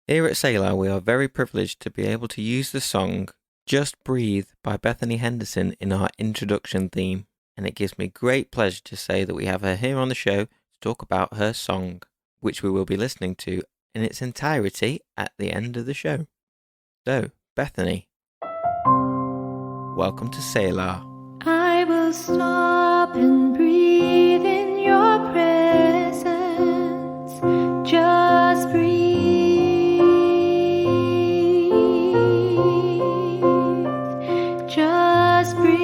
Here at Selah, we are very privileged to be able to use the song Just Breathe by Bethany Henderson in our introduction theme, and it gives me great pleasure to say that we have her here on the show to talk about her song, which we will be listening to in its entirety at the end of the show. So, Bethany, welcome to Selah. I will stop and breathe in your presence. Just breathe. Just breathe.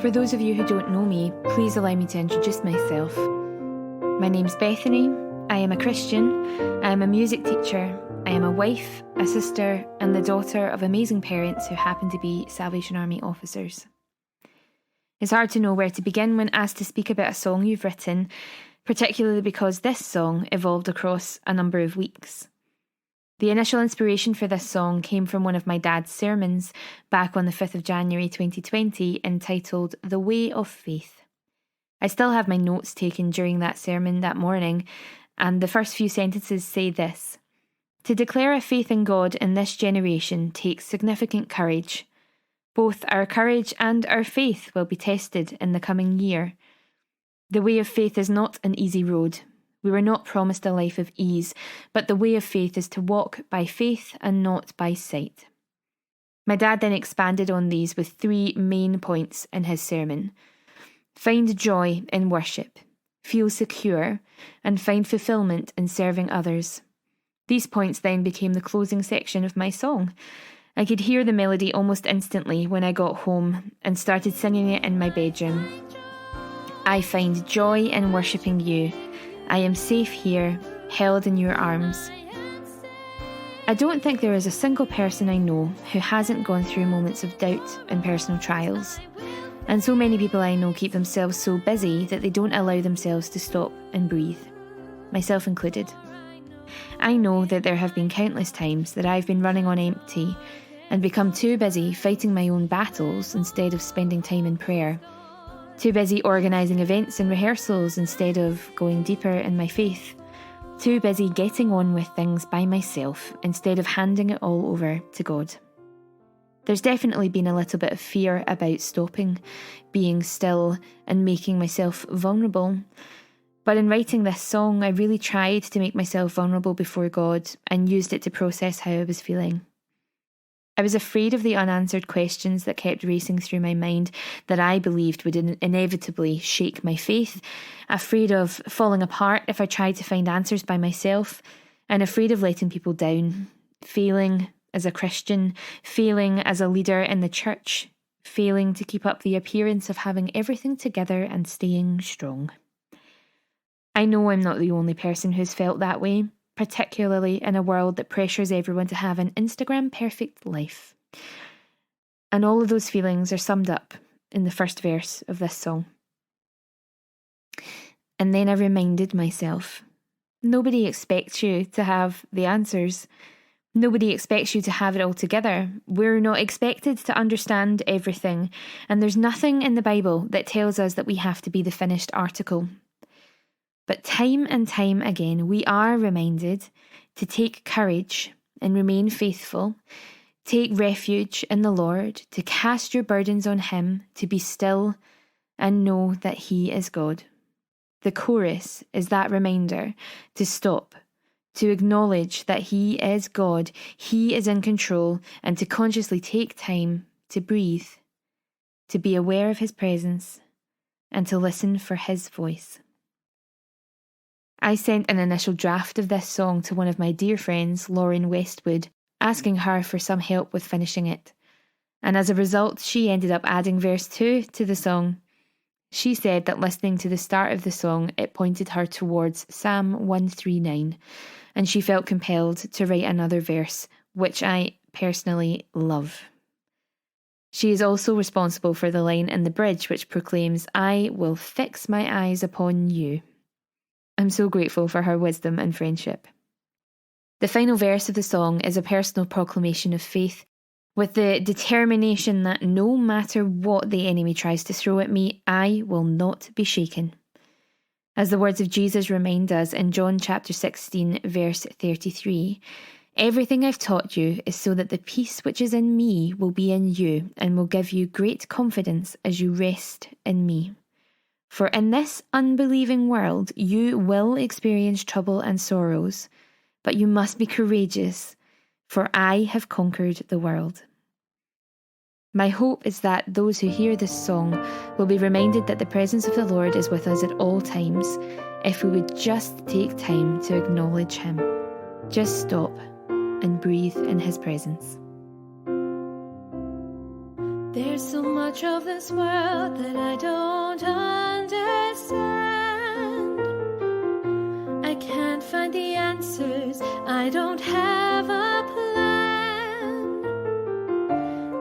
For those of you who don't know me, please allow me to introduce myself. My name's Bethany. I am a Christian, I am a music teacher, I am a wife, a sister, and the daughter of amazing parents who happen to be Salvation Army officers. It's hard to know where to begin when asked to speak about a song you've written, particularly because this song evolved across a number of weeks. The initial inspiration for this song came from one of my dad's sermons back on the 5th of January 2020 entitled The Way of Faith. I still have my notes taken during that sermon that morning, and the first few sentences say this: "To declare a faith in God in this generation takes significant courage. Both our courage and our faith will be tested in the coming year. The way of faith is not an easy road. We were not promised a life of ease, but the way of faith is to walk by faith and not by sight." My dad then expanded on these with 3 main points in his sermon. Find joy in worship, feel secure, and find fulfillment in serving others. These points then became the closing section of my song. I could hear the melody almost instantly when I got home and started singing it in my bedroom. I find joy in worshipping you. I am safe here, held in your arms. I don't think there is a single person I know who hasn't gone through moments of doubt and personal trials. And so many people I know keep themselves so busy that they don't allow themselves to stop and breathe, myself included. I know that there have been countless times that I've been running on empty and become too busy fighting my own battles instead of spending time in prayer, too busy organising events and rehearsals instead of going deeper in my faith, too busy getting on with things by myself instead of handing it all over to God. There's definitely been a little bit of fear about stopping, being still, and making myself vulnerable. But in writing this song, I really tried to make myself vulnerable before God and used it to process how I was feeling. I was afraid of the unanswered questions that kept racing through my mind that I believed would inevitably shake my faith, afraid of falling apart if I tried to find answers by myself, and afraid of letting people down, failing as a Christian, failing as a leader in the church, failing to keep up the appearance of having everything together and staying strong. I know I'm not the only person who's felt that way, particularly in a world that pressures everyone to have an Instagram perfect life. And all of those feelings are summed up in the first verse of this song. And then I reminded myself, nobody expects you to have the answers. Nobody expects you to have it all together. We're not expected to understand everything, and there's nothing in the Bible that tells us that we have to be the finished article. But time and time again, we are reminded to take courage and remain faithful, take refuge in the Lord, to cast your burdens on Him, to be still and know that He is God. The chorus is that reminder to stop, to acknowledge that He is God, He is in control, and to consciously take time to breathe, to be aware of His presence, and to listen for His voice. I sent an initial draft of this song to one of my dear friends, Lauren Westwood, asking her for some help with finishing it. And as a result, she ended up adding verse 2 to the song. She said that listening to the start of the song, it pointed her towards Psalm 139, and she felt compelled to write another verse, which I personally love. She is also responsible for the line in the bridge which proclaims, "I will fix my eyes upon you." I'm so grateful for her wisdom and friendship. The final verse of the song is a personal proclamation of faith with the determination that no matter what the enemy tries to throw at me, I will not be shaken. As the words of Jesus remind us in John chapter 16, verse 33, everything I've taught you is so that the peace which is in me will be in you and will give you great confidence as you rest in me. For in this unbelieving world, you will experience trouble and sorrows, but you must be courageous, for I have conquered the world. My hope is that those who hear this song will be reminded that the presence of the Lord is with us at all times if we would just take time to acknowledge Him. Just stop and breathe in His presence. There's so much of this world that I don't understand. I can't find the answers, I don't have a plan.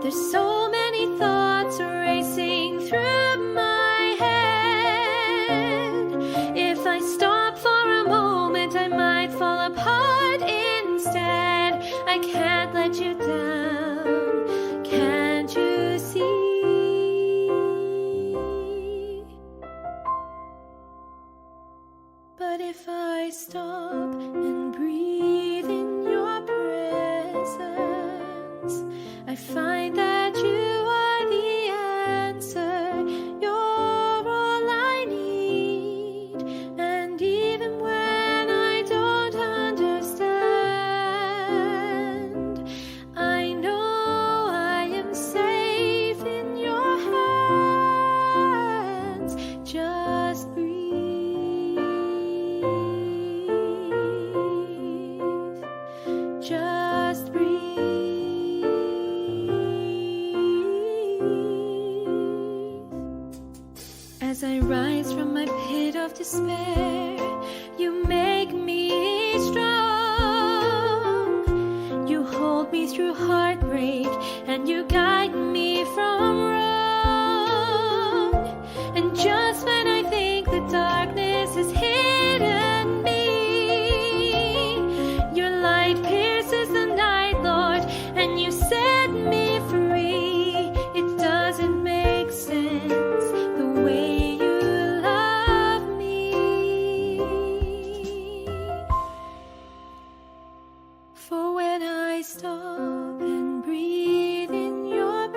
There's so many thoughts racing through my head. If I stop for a moment, I might fall apart instead. I can't let you down, can't you see? But if I stop and breathe in your presence, I find that you are the answer. You're all I need. And even when I don't understand, I know I am safe in your hands. Just breathe. Just breathe. As I rise from my pit of despair, you make me strong. You hold me through heartbreak and you guide me from wrong. And just when I think the darkness has hidden me, your light pierces the night, Lord, and you set me free. It doesn't make sense the way you love me. For when I stop and breathe in your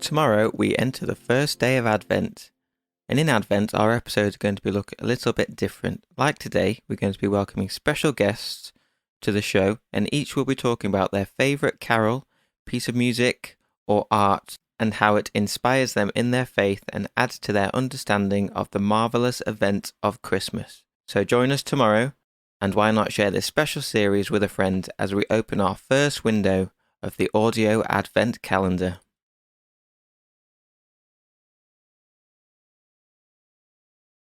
Tomorrow we enter the first day of Advent. And in Advent, our episodes are going to be looking a little bit different. Like today, we're going to be welcoming special guests to the show, and each will be talking about their favourite carol, piece of music, or art, and how it inspires them in their faith and adds to their understanding of the marvellous event of Christmas. So join us tomorrow, and why not share this special series with a friend as we open our first window of the audio Advent calendar.